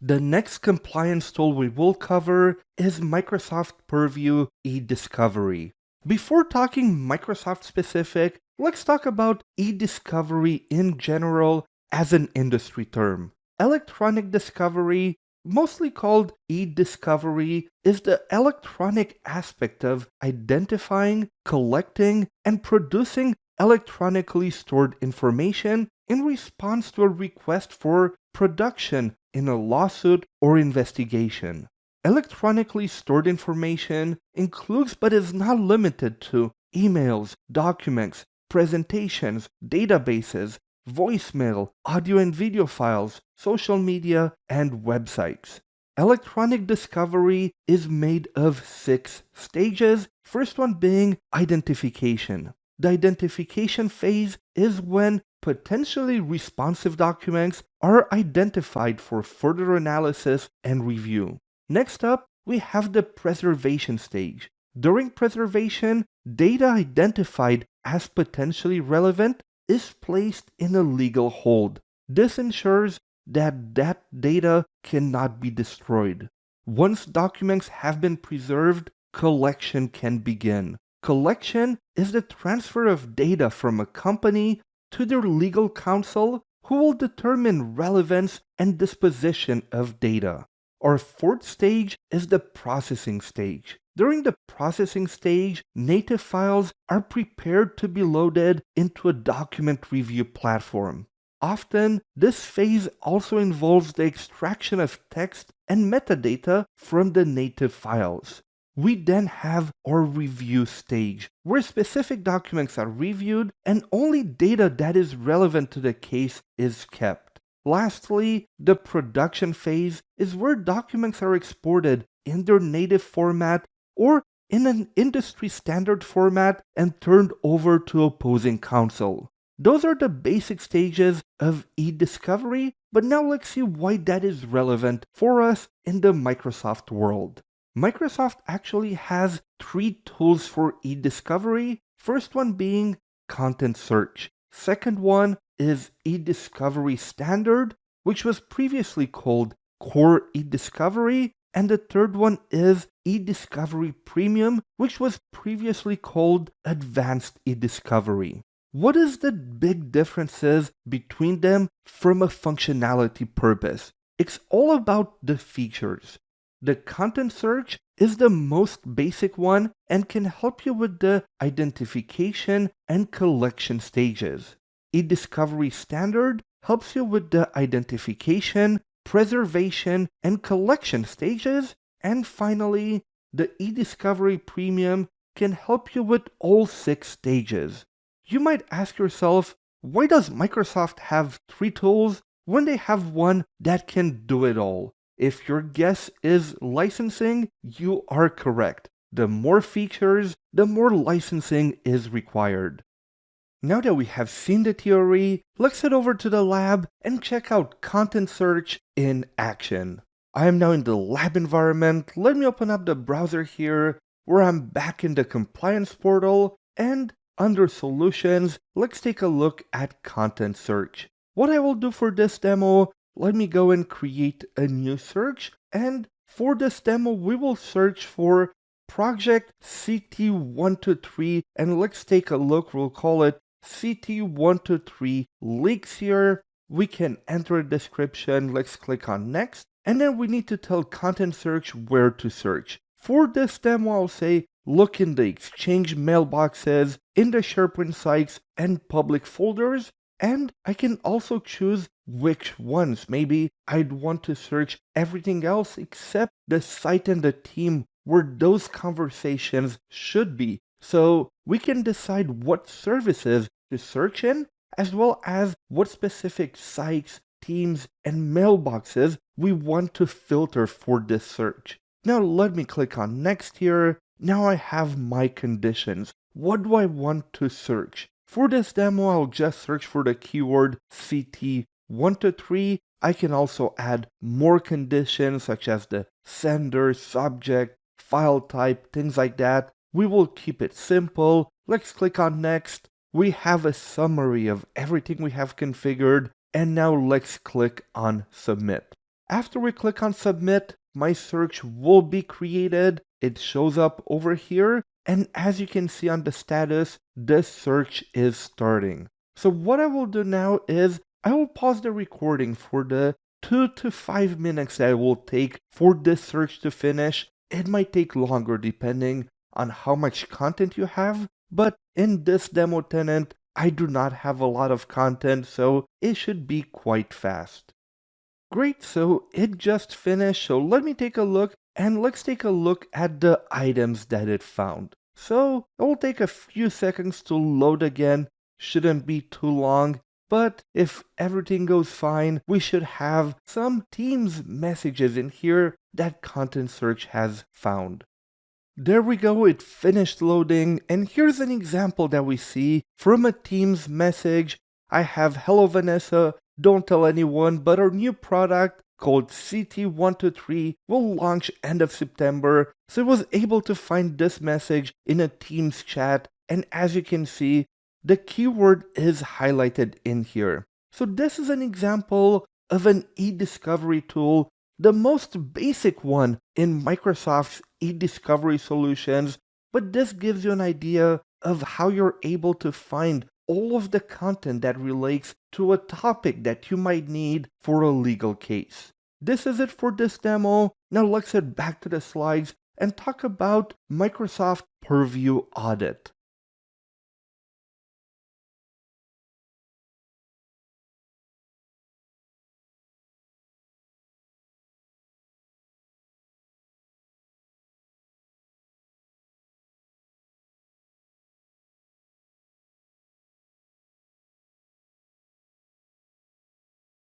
The next compliance tool we will cover is Microsoft Purview eDiscovery. Before talking Microsoft specific, let's talk about eDiscovery in general as an industry term. Electronic discovery, mostly called eDiscovery, is the electronic aspect of identifying, collecting, and producing electronically stored information in response to a request for production in a lawsuit or investigation. Electronically stored information includes but is not limited to emails, documents, presentations, databases, voicemail, audio and video files, social media, and websites. Electronic discovery is made of 6 stages, first one being identification. The identification phase is when potentially responsive documents are identified for further analysis and review. Next up, we have the preservation stage. During preservation, data identified as potentially relevant is placed in a legal hold. This ensures that data cannot be destroyed. Once documents have been preserved, collection can begin. Collection is the transfer of data from a company to their legal counsel, who will determine relevance and disposition of data. Our fourth stage is the processing stage. During the processing stage, native files are prepared to be loaded into a document review platform. Often, this phase also involves the extraction of text and metadata from the native files. We then have our review stage, where specific documents are reviewed and only data that is relevant to the case is kept. Lastly, the production phase is where documents are exported in their native format or in an industry standard format and turned over to opposing counsel. Those are the basic stages of eDiscovery, but now let's see why that is relevant for us in the Microsoft world. Microsoft actually has 3 tools for eDiscovery, first one being content search. Second one is eDiscovery Standard, which was previously called Core eDiscovery, and the third one is eDiscovery Premium, which was previously called Advanced eDiscovery. What is the big differences between them from a functionality purpose? It's all about the features. The content search is the most basic one and can help you with the identification and collection stages. eDiscovery Standard helps you with the identification, preservation, and collection stages. And finally, the eDiscovery Premium can help you with all 6 stages. You might ask yourself, why does Microsoft have 3 tools when they have one that can do it all? If your guess is licensing, you are correct. The more features, the more licensing is required. Now that we have seen the theory, let's head over to the lab and check out content search in action. I am now in the lab environment. Let me open up the browser here, where I'm back in the compliance portal, and under solutions, let's take a look at content search. What I will do for this demo, let me go and create a new search, and for this demo we will search for project CT123, and let's take a look. We'll call it CT123 leaks here. We can enter a description. Let's click on next, and then we need to tell content search where to search. For this demo, I'll say look in the Exchange mailboxes, in the SharePoint sites, and public folders. And I can also choose which ones. Maybe I'd want to search everything else except the site and the team where those conversations should be. So we can decide what services to search in, as well as what specific sites, teams, and mailboxes we want to filter for this search. Now let me click on next here. Now I have my conditions. What do I want to search? For this demo, I'll just search for the keyword CT123. I can also add more conditions such as the sender, subject, file type, things like that. We will keep it simple. Let's click on next. We have a summary of everything we have configured. And now let's click on Submit. After we click on Submit, my search will be created. It shows up over here. And as you can see on the status, the search is starting. So what I will do now is I will pause the recording for the 2 to 5 minutes that it will take for this search to finish. It might take longer depending on how much content you have, but in this demo tenant, I do not have a lot of content, so it should be quite fast. Great, so it just finished, so let me take a look, and let's take a look at the items that it found. So it will take a few seconds to load again, shouldn't be too long, but if everything goes fine, we should have some Teams messages in here that Content Search has found. There we go, it finished loading, and here's an example that we see from a Teams message. I have "Hello Vanessa, don't tell anyone, but our new product called CT123 will launch end of September." So I was able to find this message in a Teams chat, and as you can see, the keyword is highlighted in here. So this is an example of an eDiscovery tool, the most basic one in Microsoft's eDiscovery solutions, but this gives you an idea of how you're able to find all of the content that relates to a topic that you might need for a legal case. This is it for this demo. Now let's head back to the slides and talk about Microsoft Purview Audit.